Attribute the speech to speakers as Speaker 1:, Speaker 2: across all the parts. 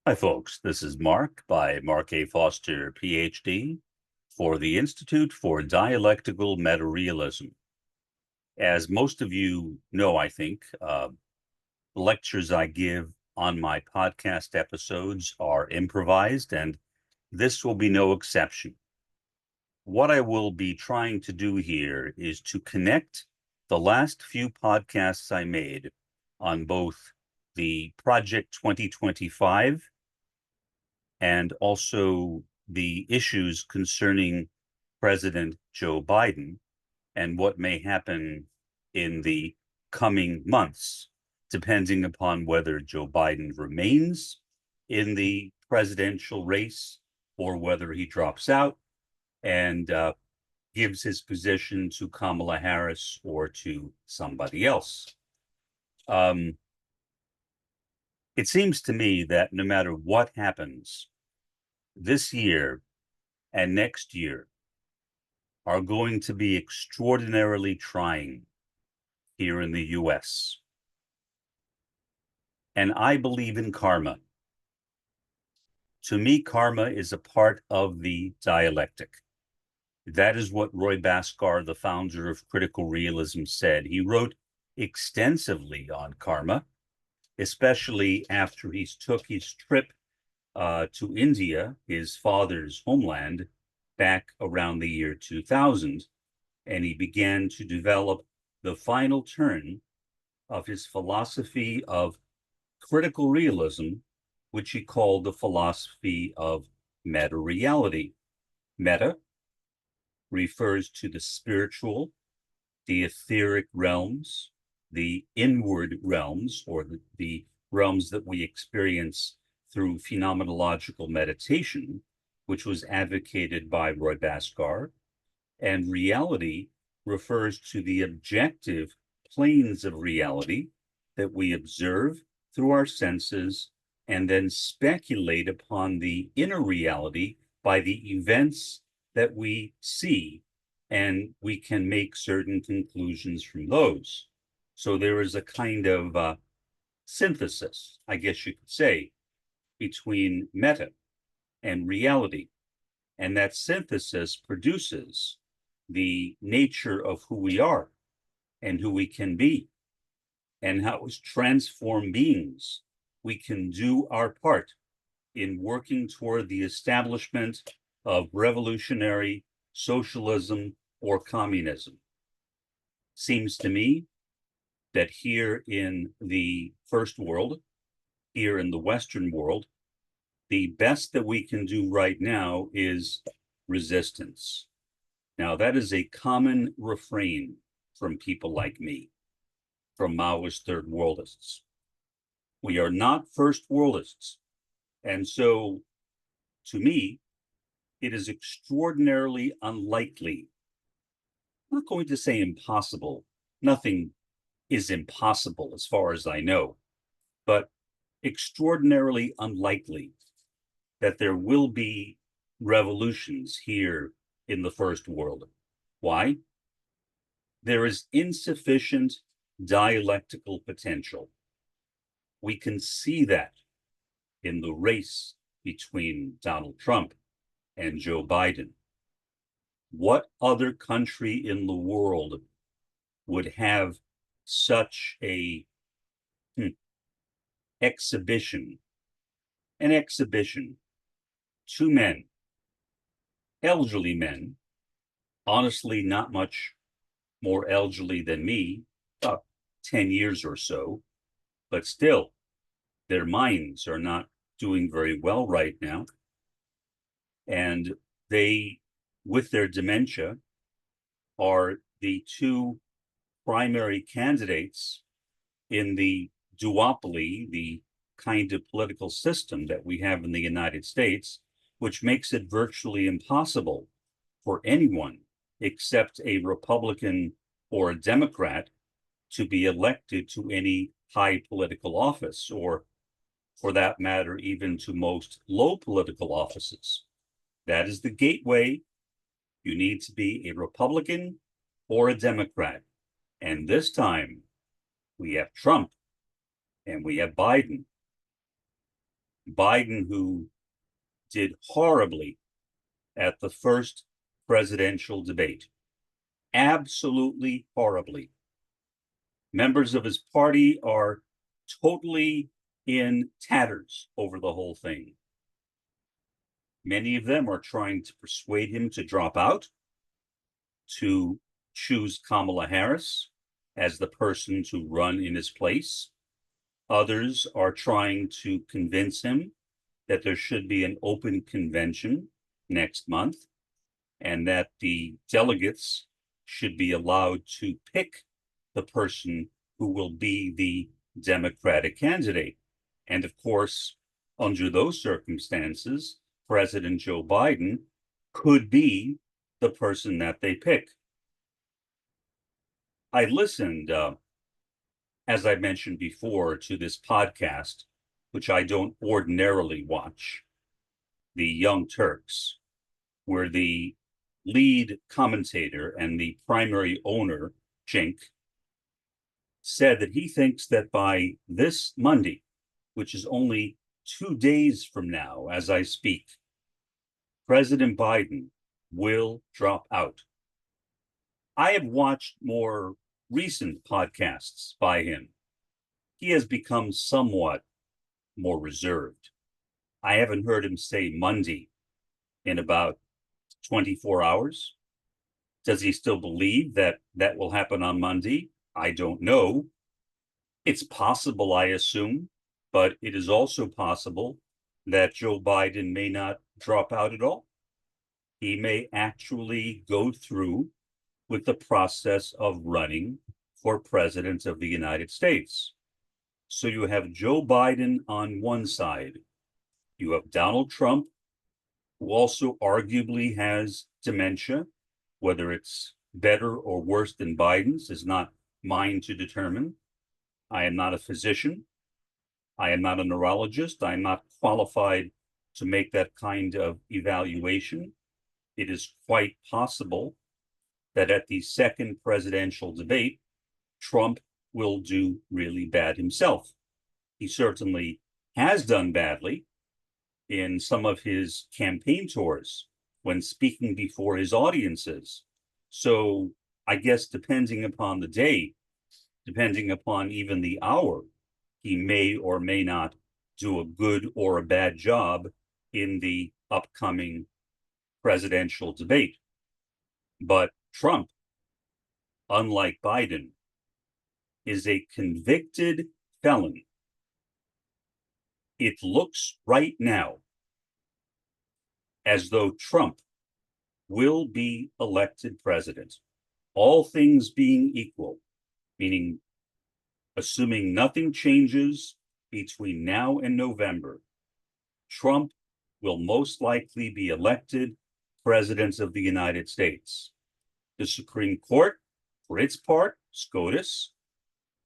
Speaker 1: Hi, folks. This is Mark by Mark A. Foster, Ph.D., for the Institute for Dialectical Meta-Realism. As most of you know, I think, the lectures I give on my podcast episodes are improvised, and this will be no exception. What I will be trying to do here is to connect the last few podcasts I made on both the Project 2025 and also the issues concerning President Joe Biden and what may happen in the coming months, depending upon whether Joe Biden remains in the presidential race or whether he drops out and gives his position to Kamala Harris or to somebody else. It seems to me that no matter what happens, this year and next year are going to be extraordinarily trying here in the US. And I believe in karma. To me, karma is a part of the dialectic. That is what Roy Bhaskar, the founder of critical realism, said. He wrote extensively on karma, especially after he took his trip to India, his father's homeland, back around the year 2000, and he began to develop the final turn of his philosophy of critical realism, which he called the philosophy of meta-reality. Meta refers to the spiritual, the etheric realms, the inward realms, or the realms that we experience through phenomenological meditation, which was advocated by Roy Bhaskar. And reality refers to the objective planes of reality that we observe through our senses and then speculate upon the inner reality by the events that we see, and we can make certain conclusions from those. So there is a kind of synthesis, I guess you could say, between meta and reality. And that synthesis produces the nature of who we are and who we can be, and how, as transformed beings, we can do our part in working toward the establishment of revolutionary socialism or communism. Seems to me that here in the first world, here in the Western world, the best that we can do right now is resistance. Now, that is a common refrain from people like me, from Maoist third worldists. We are not first worldists. And so, to me, it is extraordinarily unlikely. I'm not going to say impossible. Nothing is impossible as far as I know, but extraordinarily unlikely that there will be revolutions here in the first world. Why? There is insufficient dialectical potential. We can see that in the race between Donald Trump and Joe Biden. What other country in the world would have such a exhibition? An exhibition. Two men, elderly men, honestly not much more elderly than me, about 10 years or so, but still, their minds are not doing very well right now. And they, with their dementia, are the two primary candidates in the duopoly, the kind of political system that we have in the United States, which makes it virtually impossible for anyone except a Republican or a Democrat to be elected to any high political office, or for that matter, even to most low political offices. That is the gateway. You need to be a Republican or a Democrat. And this time, we have Trump and we have Biden. Biden, who did horribly at the first presidential debate, absolutely horribly. Members of his party are totally in tatters over the whole thing. Many of them are trying to persuade him to drop out, to choose Kamala Harris as the person to run in his place. Others are trying to convince him that there should be an open convention next month and that the delegates should be allowed to pick the person who will be the Democratic candidate. And of course, under those circumstances, President Joe Biden could be the person that they pick. I listened, as I mentioned before, to this podcast, which I don't ordinarily watch, The Young Turks, where the lead commentator and the primary owner, Cenk, said that he thinks that by this Monday, which is only 2 days from now as I speak, President Biden will drop out. I have watched more recent podcasts by him. He has become somewhat more reserved. I haven't heard him say Monday in about 24 hours. Does he still believe that that will happen on Monday? I don't know. It's possible, I assume, but it is also possible that Joe Biden may not drop out at all. He may actually go through with the process of running for president of the United States. So you have Joe Biden on one side. You have Donald Trump, who also arguably has dementia. Whether it's better or worse than Biden's is not mine to determine. I am not a physician. I am not a neurologist. I am not qualified to make that kind of evaluation. It is quite possible that at the second presidential debate, Trump will do really bad himself. He certainly has done badly in some of his campaign tours when speaking before his audiences. So I guess depending upon the day, depending upon even the hour, he may or may not do a good or a bad job in the upcoming presidential debate. But Trump, unlike Biden, is a convicted felon. It looks right now as though Trump will be elected president, all things being equal, meaning assuming nothing changes between now and November, Trump will most likely be elected president of the United States. The Supreme Court, for its part, SCOTUS,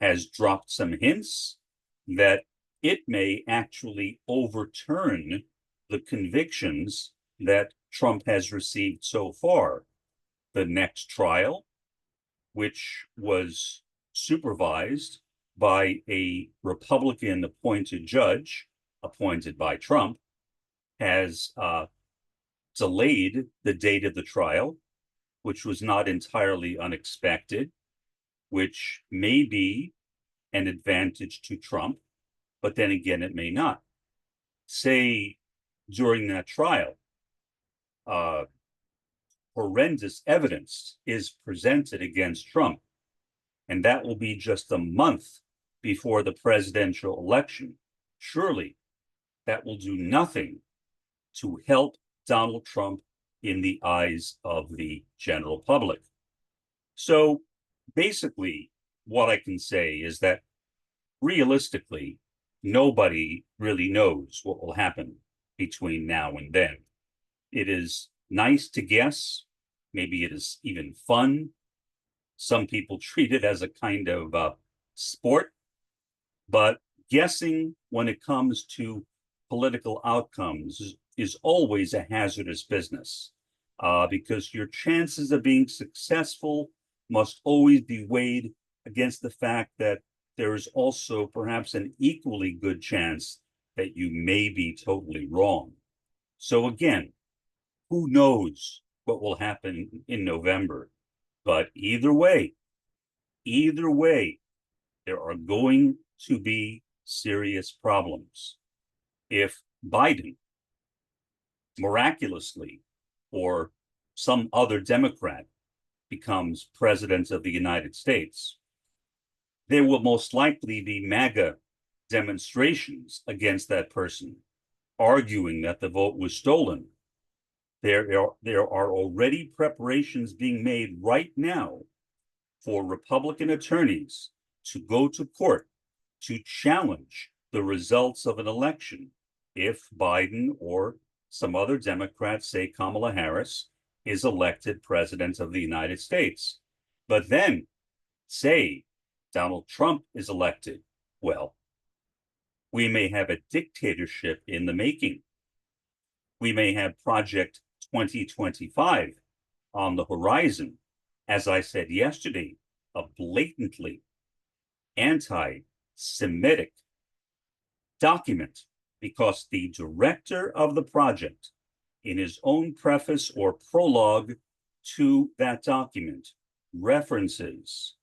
Speaker 1: has dropped some hints that it may actually overturn the convictions that Trump has received so far. The next trial, which was supervised by a Republican appointed judge appointed by Trump, has delayed the date of the trial, which was not entirely unexpected, which may be an advantage to Trump, but then again, it may not. Say during that trial, horrendous evidence is presented against Trump, and that will be just a month before the presidential election. Surely that will do nothing to help Donald Trump in the eyes of the general public. So basically, what I can say is that realistically, nobody really knows what will happen between now and then. It is nice to guess. Maybe it is even fun. Some people treat it as a kind of sport. But guessing when it comes to political outcomes is always a hazardous business because your chances of being successful must always be weighed against the fact that there is also perhaps an equally good chance that you may be totally wrong. So again, who knows what will happen in November? But either way, there are going to be serious problems. If Biden miraculously or some other Democrat becomes president of the United States, there will most likely be MAGA demonstrations against that person, arguing that the vote was stolen. There are already preparations being made right now for Republican attorneys to go to court to challenge the results of an election if Biden or some other Democrats, say Kamala Harris, is elected president of the United States. But then, say Donald Trump is elected, well, we may have a dictatorship in the making. We may have Project 2025 on the horizon. As I said yesterday, a blatantly anti-Semitic document, because the director of the project, in his own preface or prologue to that document, references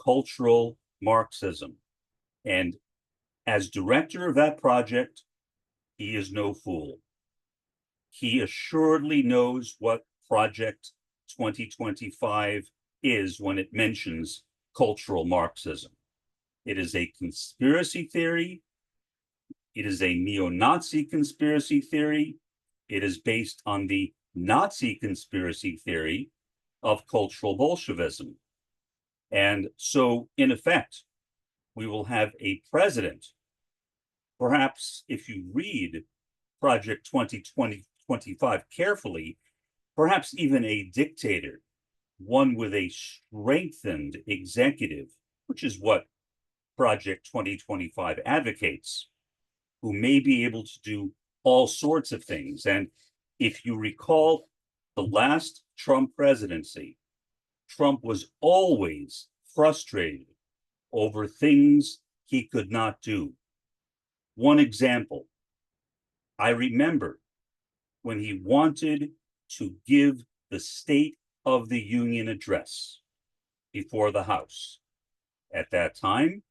Speaker 1: cultural Marxism. And as director of that project, he is no fool. He assuredly knows what Project 2025 is when it mentions cultural Marxism. It is a conspiracy theory. It is a neo-Nazi conspiracy theory. It is based on the Nazi conspiracy theory of cultural Bolshevism. And so, in effect, we will have a president. Perhaps if you read Project 2025 carefully, perhaps even a dictator, one with a strengthened executive, which is what Project 2025 advocates, who may be able to do all sorts of things. And if you recall the last Trump presidency, Trump was always frustrated over things he could not do. One example, I remember when he wanted to give the State of the Union address before the House. At that time,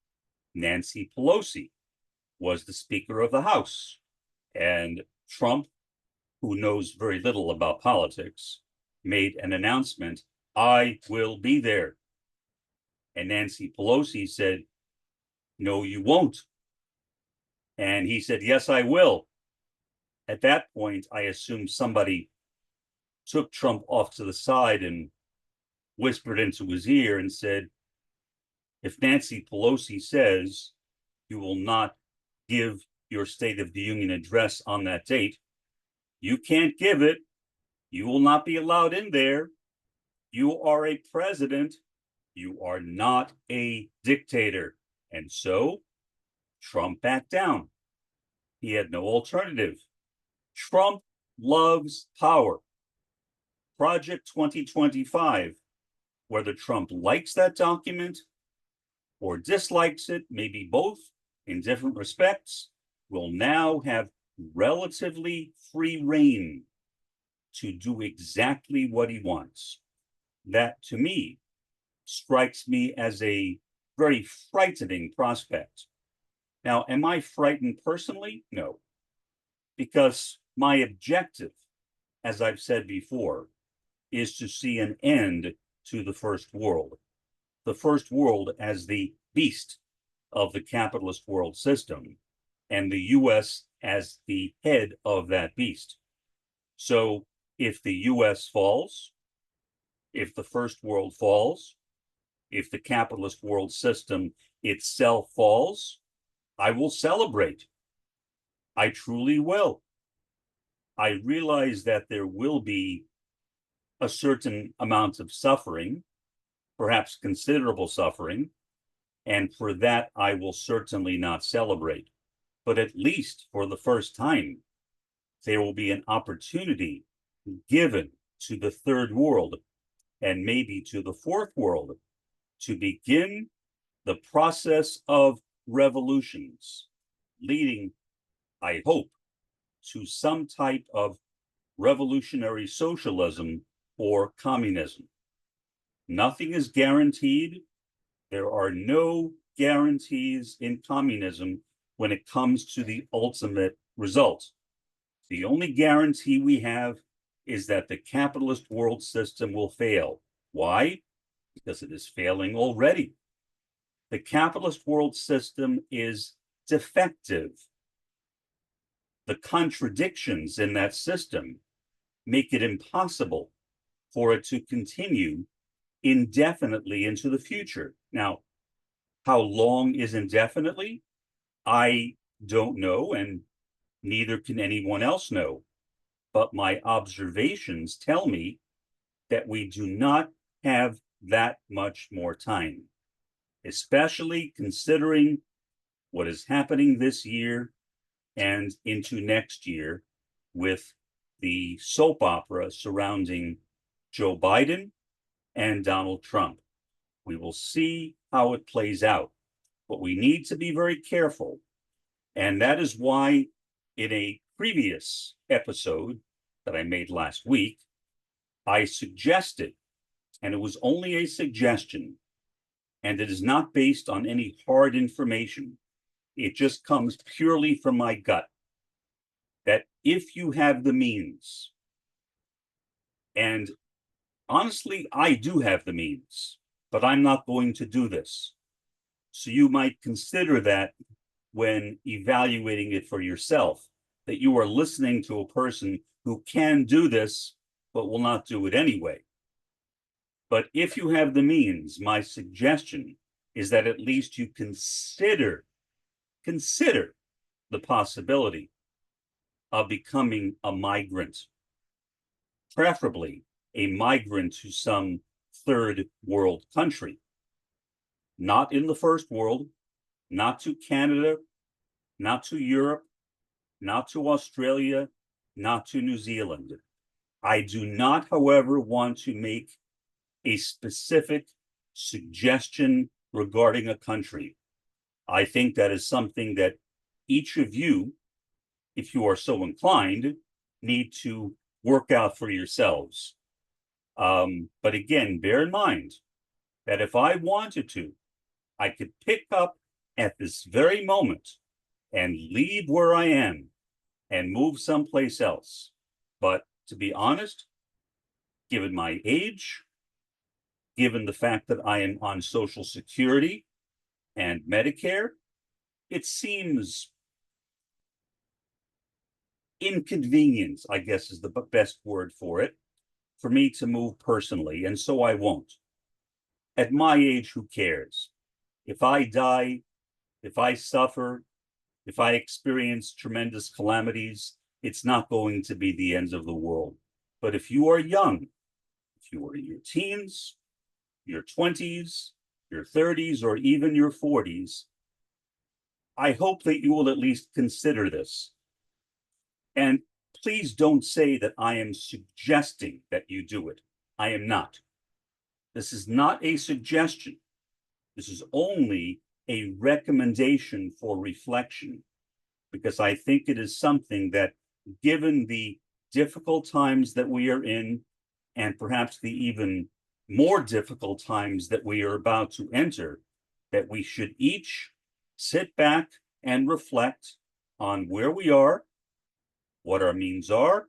Speaker 1: Nancy Pelosi was the Speaker of the House, and Trump, who knows very little about politics, made an announcement, "I will be there." And Nancy Pelosi said, "No, you won't." And he said, "Yes, I will." At that point, I assume somebody took Trump off to the side and whispered into his ear and said, "If Nancy Pelosi says you will not give your State of the Union address on that date, you can't give it. You will not be allowed in there. You are a president. You are not a dictator." And so Trump backed down. He had no alternative. Trump loves power. Project 2025, whether Trump likes that document or dislikes it, maybe both in different respects, will now have relatively free rein to do exactly what he wants. That, to me, strikes me as a very frightening prospect. Now, am I frightened personally? No, because my objective, as I've said before, is to see an end to the First World. The First World as the beast of the capitalist world system, and the US as the head of that beast. So if the US falls, if the First World falls, if the capitalist world system itself falls, I will celebrate. I truly will. I realize that there will be a certain amount of suffering, perhaps considerable suffering, and for that I will certainly not celebrate. But at least for the first time, there will be an opportunity given to the third world and maybe to the fourth world to begin the process of revolutions leading I hope, to some type of revolutionary socialism or communism. Nothing is guaranteed. There are no guarantees in communism when it comes to the ultimate result. The only guarantee we have is that the capitalist world system will fail. Why? Because it is failing already. The capitalist world system is defective. The contradictions in that system make it impossible for it to continue indefinitely into the future. Now, how long is indefinitely? I don't know, and neither can anyone else know. But my observations tell me that we do not have that much more time, especially considering what is happening this year and into next year with the soap opera surrounding Joe Biden and Donald Trump. We will see how it plays out, but we need to be very careful. And that is why in a previous episode that I made last week, I suggested, and it was only a suggestion, and it is not based on any hard information. It just comes purely from my gut, that if you have the means, and honestly, I do have the means, but I'm not going to do this. So you might consider that when evaluating it for yourself, that you are listening to a person who can do this, but will not do it anyway. But if you have the means, my suggestion is that at least you consider the possibility of becoming a migrant, preferably a migrant to some third world country, not in the first world, not to Canada, not to Europe, not to Australia, not to New Zealand. I do not, however, want to make a specific suggestion regarding a country. I think that is something that each of you, if you are so inclined, need to work out for yourselves. But again, bear in mind that if I wanted to, I could pick up at this very moment and leave where I am and move someplace else. But to be honest, given my age, given the fact that I am on Social Security and Medicare, it seems inconvenient, I guess is the best word for it, for me to move personally, and so I won't. At my age, who cares? If I die, if I suffer, if I experience tremendous calamities, it's not going to be the end of the world. But if you are young, if you are in your teens, your 20s, your 30s, or even your 40s, I hope that you will at least consider this. And please don't say that I am suggesting that you do it. I am not. This is not a suggestion. This is only a recommendation for reflection, because I think it is something that, given the difficult times that we are in, and perhaps the even more difficult times that we are about to enter, that we should each sit back and reflect on where we are, what our means are,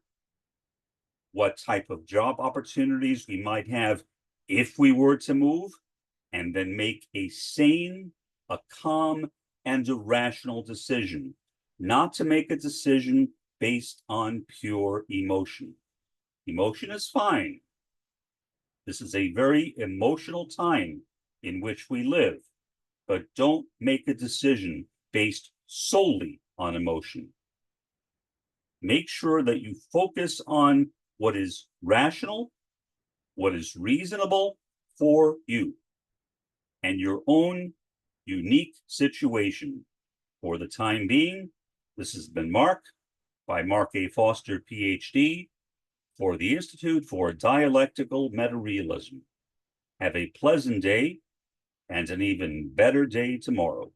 Speaker 1: what type of job opportunities we might have if we were to move, and then make a sane, a calm, and a rational decision, not to make a decision based on pure emotion. Emotion is fine. This is a very emotional time in which we live, but don't make a decision based solely on emotion. Make sure that you focus on what is rational, what is reasonable for you and your own unique situation. For the time being, this has been Mark, by Mark A. Foster, Ph.D., for the Institute for Dialectical Meta-Realism. Have a pleasant day and an even better day tomorrow.